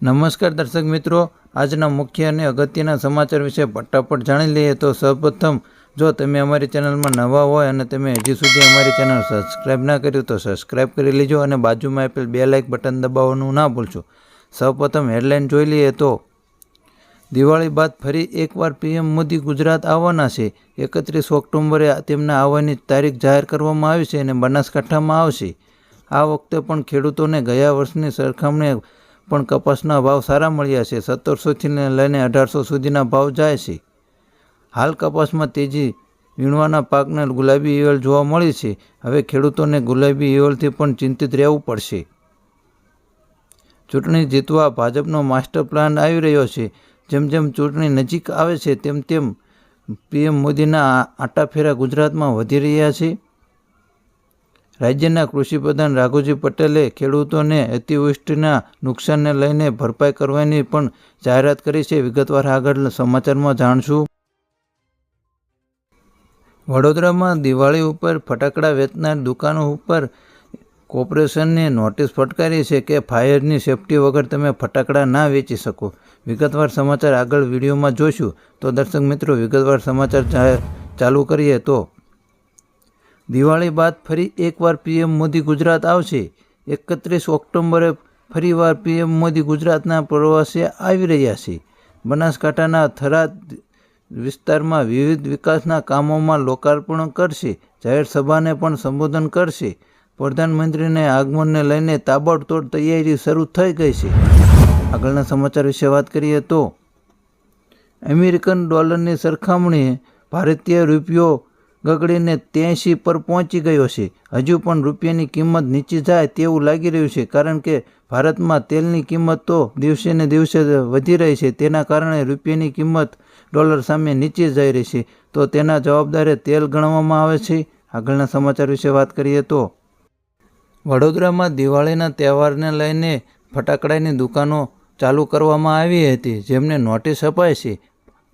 નમસ્કાર દર્શક મિત્રો, આજના મુખ્ય અને અગત્યના સમાચાર વિશે ફટાફટ જાણી લઈએ. તો સૌપ્રથમ, જો તમે અમારી ચેનલમાં નવા હોય અને તમે હજી સુધી અમારી ચેનલ સબસ્ક્રાઈબ ના કર્યું તો સબસ્ક્રાઈબ કરી લેજો અને બાજુમાં આપેલ બે લાઇક બટન દબાવવાનું ના ભૂલશો. સૌપ્રથમ હેડલાઇન જોઈ લઈએ તો દિવાળી બાદ ફરી એકવાર પીએમ મોદી ગુજરાત આવવાના છે. 31 ઓક્ટોબરે તેમના આવવાની તારીખ જાહેર કરવામાં આવી છે અને બનાસકાંઠામાં આવશે. આ વખતે પણ ખેડૂતોને ગયા વર્ષની સરખામણીએ પણ કપાસના ભાવ સારા મળ્યા છે. 1700થી લઈને 1800 સુધીના ભાવ જાય છે. હાલ કપાસમાં તેજી, વીણવાના પાકને ગુલાબી ઈયળ જોવા મળી છે. હવે ખેડૂતોને ગુલાબી ઈયળથી પણ ચિંતિત રહેવું પડશે. ચૂંટણી જીતવા ભાજપનો માસ્ટર પ્લાન આવી રહ્યો છે. જેમ જેમ ચૂંટણી નજીક આવે છે તેમ તેમ પીએમ મોદીના આટાફેરા ગુજરાતમાં વધી રહ્યા છે. રાજ્યના કૃષિપ્રધાન રાઘુજી પટેલે ખેડૂતોને અતિવૃષ્ટિના નુકસાનને લઈને ભરપાઈ કરવાની પણ જાહેરાત કરી છે. વિગતવાર આગળ સમાચારમાં જાણશું. વડોદરામાં દિવાળી ઉપર ફટાકડા વેચનાર દુકાનો ઉપર કોર્પોરેશનને નોટિસ ફટકારી છે કે ફાયરની સેફટી વગર તમે ફટાકડા ના વેચી શકો. વિગતવાર સમાચાર આગળ વિડીયોમાં જોઈશું. તો દર્શક મિત્રો, વિગતવાર સમાચાર ચાલુ કરીએ તો દિવાળી બાદ ફરી એકવાર પીએમ મોદી ગુજરાત આવશે. 31 ઓક્ટોબરે ફરીવાર પીએમ મોદી ગુજરાતના પ્રવાસે આવી રહ્યા છે. બનાસકાંઠાના થરાદ વિસ્તારમાં વિવિધ વિકાસના કામોમાં લોકાર્પણ કરશે. જાહેર સભાને પણ સંબોધન કરશે. પ્રધાનમંત્રીને આગમનને લઈને તાબડતોડ તૈયારી શરૂ થઈ ગઈ છે. આગળના સમાચાર વિશે વાત કરીએ તો અમેરિકન ડોલરની સરખામણીએ ભારતીય રૂપિયો ગગડીને 83 પર પહોંચી ગયો છે. હજુ પણ રૂપિયાની કિંમત નીચે જાય તેવું લાગી રહ્યું છે, કારણ કે ભારતમાં તેલની કિંમત તો દિવસે ને દિવસે વધી રહી છે. તેના કારણે રૂપિયાની કિંમત ડોલર સામે નીચે જઈ રહી છે. તો તેના જવાબદારે તેલ ગણવામાં આવે છે. આગળના સમાચાર વિશે વાત કરીએ તો વડોદરામાં દિવાળીના તહેવારને લઈને ફટાકડાની દુકાનો ચાલુ કરવામાં આવી હતી, જેમને નોટિસ અપાઈ છે.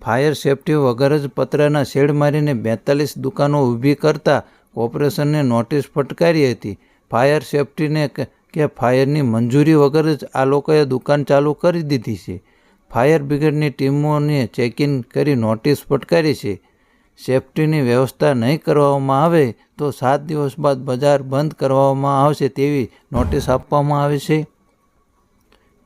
ફાયર સેફટી વગર જ પતરાના શેડ મારીને 42 દુકાનો ઊભી કરતા કોર્પોરેશનને નોટિસ ફટકારી હતી. ફાયર સેફટીને કે ફાયરની મંજૂરી વગર જ આ લોકોએ દુકાન ચાલુ કરી દીધી છે. ફાયર બ્રિગેડની ટીમોને ચેકિંગ કરી નોટિસ ફટકારી છે. સેફટીની વ્યવસ્થા નહીં કરવામાં આવે તો 7 દિવસ બાદ બજાર બંધ કરવામાં આવશે તેવી નોટિસ આપવામાં આવી છે.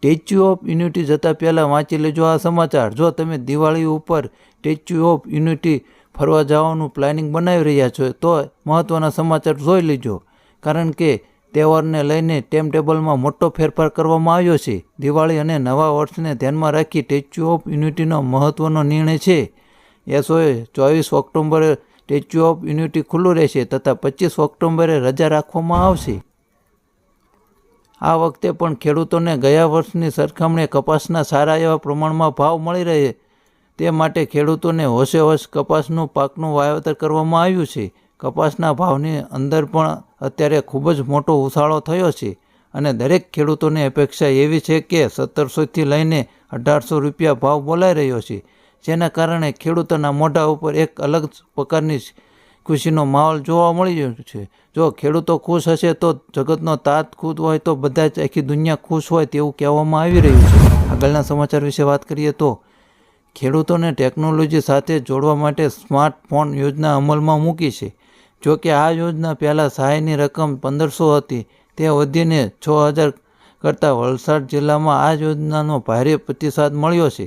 સ્ટેચ્યુ ઓફ યુનિટી જતાં પહેલાં વાંચી લેજો આ સમાચાર. જો તમે દિવાળી ઉપર સ્ટેચ્યુ ઓફ યુનિટી ફરવા જવાનું પ્લાનિંગ બનાવી રહ્યા છો તો મહત્ત્વના સમાચાર જોઈ લેજો, કારણ કે તહેવારને લઈને ટાઈમ ટેબલમાં મોટો ફેરફાર કરવામાં આવ્યો છે. દિવાળી અને નવા વર્ષને ધ્યાનમાં રાખી સ્ટેચ્યુ ઓફ યુનિટીનો મહત્ત્વનો નિર્ણય છે. એસઓએ 24 ઓક્ટોબરે સ્ટેચ્યુ ઓફ યુનિટી ખુલ્લું રહેશે તથા 25 ઓક્ટોબરે રજા રાખવામાં આવશે. આ વખતે પણ ખેડૂતોને ગયા વર્ષની સરખામણીએ કપાસના સારા એવા પ્રમાણમાં ભાવ મળી રહે તે માટે ખેડૂતોને હોશે હોશ કપાસનું પાકનું વાવેતર કરવામાં આવ્યું છે. કપાસના ભાવની અંદર પણ અત્યારે ખૂબ જ મોટો ઉછાળો થયો છે અને દરેક ખેડૂતોની અપેક્ષા એવી છે કે 1700થી લઈને 1800 રૂપિયા ભાવ બોલાઈ રહ્યો છે, જેના કારણે ખેડૂતોના મોઢા ઉપર એક અલગ પ્રકારની ખુશીનો માહોલ જોવા મળી રહ્યો છે. જો ખેડૂતો ખુશ હશે તો જગતનો તાત ખુદ હોય તો બધા જ આખી દુનિયા ખુશ હોય તેવું કહેવામાં આવી રહ્યું છે. આગળના સમાચાર વિશે વાત કરીએ તો ખેડૂતોને ટેકનોલોજી સાથે જોડવા માટે સ્માર્ટફોન યોજના અમલમાં મૂકી છે. જો કે આ યોજના પહેલાં સહાયની રકમ 1500 હતી, તે વધીને 6000 કરતાં વલસાડ જિલ્લામાં આ યોજનાનો ભારે પ્રતિસાદ મળ્યો છે.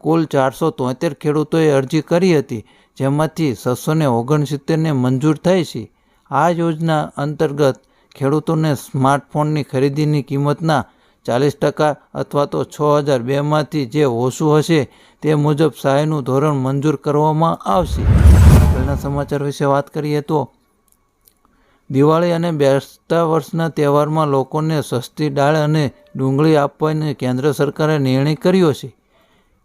કુલ 473 ખેડૂતોએ અરજી કરી હતી, જેમાંથી 669ને મંજૂર થઈ છે. આ યોજના અંતર્ગત ખેડૂતોને સ્માર્ટફોનની ખરીદીની કિંમતના 40% અથવા તો 6002માંથી જે ઓછું હશે તે મુજબ સહાયનું ધોરણ મંજૂર કરવામાં આવશે. આગળના સમાચાર વિશે વાત કરીએ તો દિવાળી અને બેસતા વર્ષના તહેવારમાં લોકોને સસ્તી દાળ અને ડુંગળી આપવાની કેન્દ્ર સરકારે નિર્ણય કર્યો છે.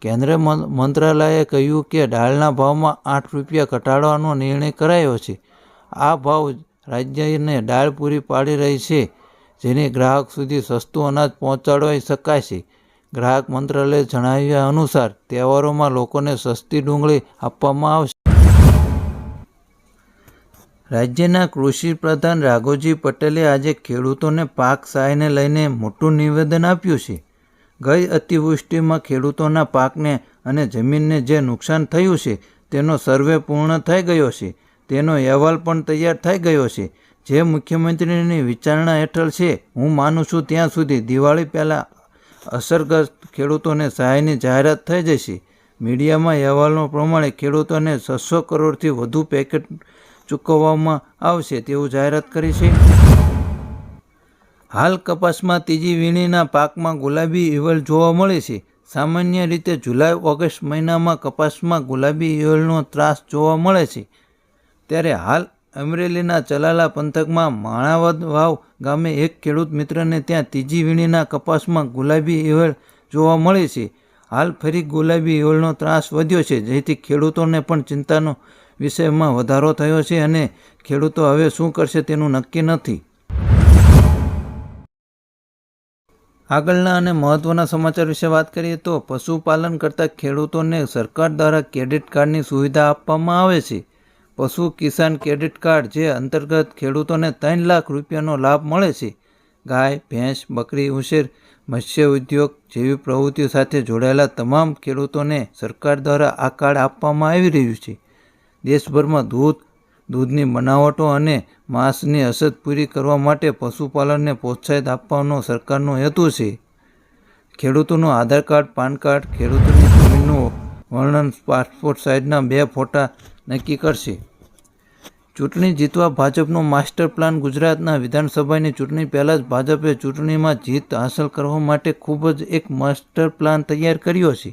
કેન્દ્રીય મંત્રાલયે કહ્યું કે દાળના ભાવમાં 8 રૂપિયા ઘટાડવાનો નિર્ણય કરાયો છે. આ ભાવ રાજ્યને દાળ પૂરી પાડી રહી છે, જેને ગ્રાહક સુધી સસ્તું અનાજ પહોંચાડી શકાય છે. ગ્રાહક મંત્રાલયે જણાવ્યા અનુસાર તહેવારોમાં લોકોને સસ્તી ડુંગળી આપવામાં આવશે. રાજ્યના કૃષિ પ્રધાન રાઘુજી પટેલે આજે ખેડૂતોને પાક સહાયને લઈને મોટું નિવેદન આપ્યું છે. ગઈ અતિવૃષ્ટિમાં ખેડૂતોના પાકને અને જમીનને જે નુકસાન થયું છે તેનો સર્વે પૂર્ણ થઈ ગયો છે. તેનો અહેવાલ પણ તૈયાર થઈ ગયો છે, જે મુખ્યમંત્રીની વિચારણા હેઠળ છે. હું માનું છું ત્યાં સુધી દિવાળી પહેલાં અસરગ્રસ્ત ખેડૂતોને સહાયની જાહેરાત થઈ જશે. મીડિયામાં અહેવાલો પ્રમાણે ખેડૂતોને 600 કરોડથી વધુ પેકેજ ચૂકવવામાં આવશે તેવું જાહેરાત કરી છે. હાલ કપાસમાં ત્રીજી વીણીના પાકમાં ગુલાબી ઈયળ જોવા મળે છે. સામાન્ય રીતે જુલાઈ-ઓગસ્ટ મહિનામાં કપાસમાં ગુલાબી ઈયળનો ત્રાસ જોવા મળે છે. ત્યારે હાલ અમરેલીના ચલાલા પંથકમાં માણાવદ વાવ ગામે એક ખેડૂત મિત્રને ત્યાં ત્રીજી વીણીના કપાસમાં ગુલાબી ઈયળ જોવા મળે છે. હાલ ફરી ગુલાબી ઈયળનો ત્રાસ વધ્યો છે, જેથી ખેડૂતોને પણ ચિંતાનો વિષયમાં વધારો થયો છે અને ખેડૂતો હવે શું કરશે તેનું નક્કી નથી. આગળના અને મહત્વના સમાચાર વિશે વાત કરીએ તો પશુપાલન કરતા ખેડૂતોને સરકાર દ્વારા ક્રેડિટ કાર્ડની સુવિધા આપવામાં આવે છે. પશુ કિસાન ક્રેડિટ કાર્ડ, જે અંતર્ગત ખેડૂતોને 3 લાખ રૂપિયાનો લાભ મળે છે. ગાય, ભેંસ, બકરી ઉછેર, મત્સ્ય ઉદ્યોગ જેવી પ્રવૃત્તિઓ સાથે જોડાયેલા તમામ ખેડૂતોને સરકાર દ્વારા આ કાર્ડ આપવામાં આવી રહ્યું છે. દેશભરમાં દૂધની બનાવટો અને માંસની અછત પૂરી કરવા માટે પશુપાલનને પ્રોત્સાહન આપવાનો સરકારનો હેતુ છે. ખેડૂતોનું આધાર કાર્ડ, પાન કાર્ડ, ખેડૂતોની જમીનનું વર્ણન, પાસપોર્ટ સાઇઝના 2 ફોટા નક્કી કરશે. ચૂંટણી જીતવા ભાજપનો માસ્ટર પ્લાન. ગુજરાતના વિધાનસભાની ચૂંટણી પહેલાં જ ભાજપે ચૂંટણીમાં જીત હાંસલ કરવા માટે ખૂબ જ એક માસ્ટર પ્લાન તૈયાર કર્યો છે.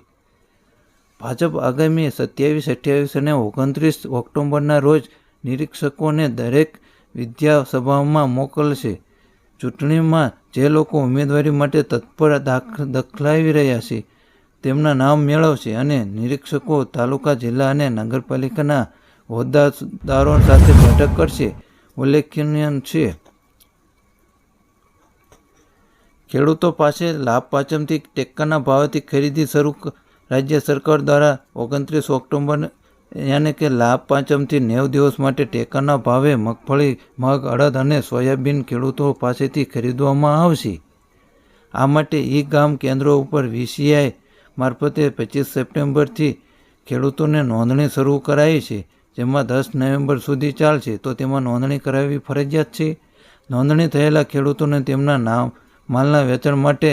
ભાજપ આગામી 27, 28 અને 29 ઓક્ટોબરના રોજ નિરીક્ષકોને દરેક વિધાનસભામાં મોકલશે. ચૂંટણીમાં જે લોકો ઉમેદવારી માટે તત્પર દખલાવી રહ્યા છે તેમના નામ મેળવશે અને નિરીક્ષકો તાલુકા, જિલ્લા અને નગરપાલિકાના હોદ્દેદારો સાથે બેઠક કરશે. ઉલ્લેખનીય છે, ખેડૂતો પાસે લાભ પાંચમથી ટેકાના ભાવેથી ખરીદી શરૂ. રાજ્ય સરકાર દ્વારા 29 ઓક્ટોબર યાને કે લાભ પાંચમથી 90 દિવસ માટે ટેકાના ભાવે મગફળી, મગ, અડદ અને સોયાબીન ખેડૂતો પાસેથી ખરીદવામાં આવશે. આ માટે ઈ-ગામ કેન્દ્રો ઉપર VCI મારફતે 25 સપ્ટેમ્બરથી ખેડૂતોને નોંધણી શરૂ કરાઈ છે, જેમાં 10 નવેમ્બર સુધી ચાલશે. તો તેમાં નોંધણી કરાવવી ફરજિયાત છે. નોંધણી થયેલા ખેડૂતોને તેમના માલના વેચાણ માટે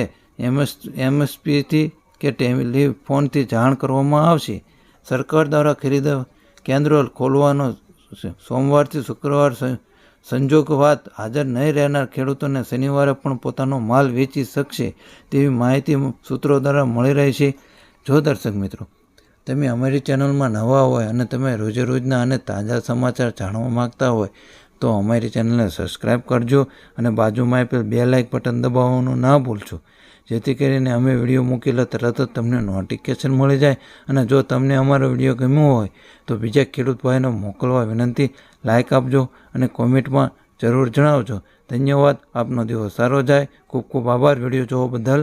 MSPથી કે ટેલિફોનથી જાણ કરવામાં આવશે. સરકાર દ્વારા ખરીદ કેન્દ્રો ખોલવાનો સોમવારથી શુક્રવાર સંજોગવાત હાજર નહીં રહેનાર ખેડૂતોને શનિવારે પણ પોતાનો માલ વેચી શકશે તેવી માહિતી સૂત્રો દ્વારા મળી રહી છે. જો દર્શક મિત્રો તમે અમારી ચેનલમાં નવા હોય અને તમે રોજે રોજના અને તાજા સમાચાર જાણવા માગતા હોય તો અમારી ચેનલને સબસ્ક્રાઈબ કરજો અને બાજુમાં આપેલ 2 લાઇક બટન દબાવવાનું ના ભૂલશો, જેથી કરીને અમે વિડીયો મૂકેલા તરત જ તમને નોટિફિકેશન મળી જાય. અને જો તમને અમારો વિડીયો ગમ્યો હોય તો બીજા ખેડૂત ભાઈને મોકલવા વિનંતી. લાઇક આપજો અને કોમેન્ટમાં જરૂર જણાવજો. ધન્યવાદ. આપનો દિવસ સારો જાય. ખૂબ ખૂબ આભાર વિડીયો જોવા બદલ.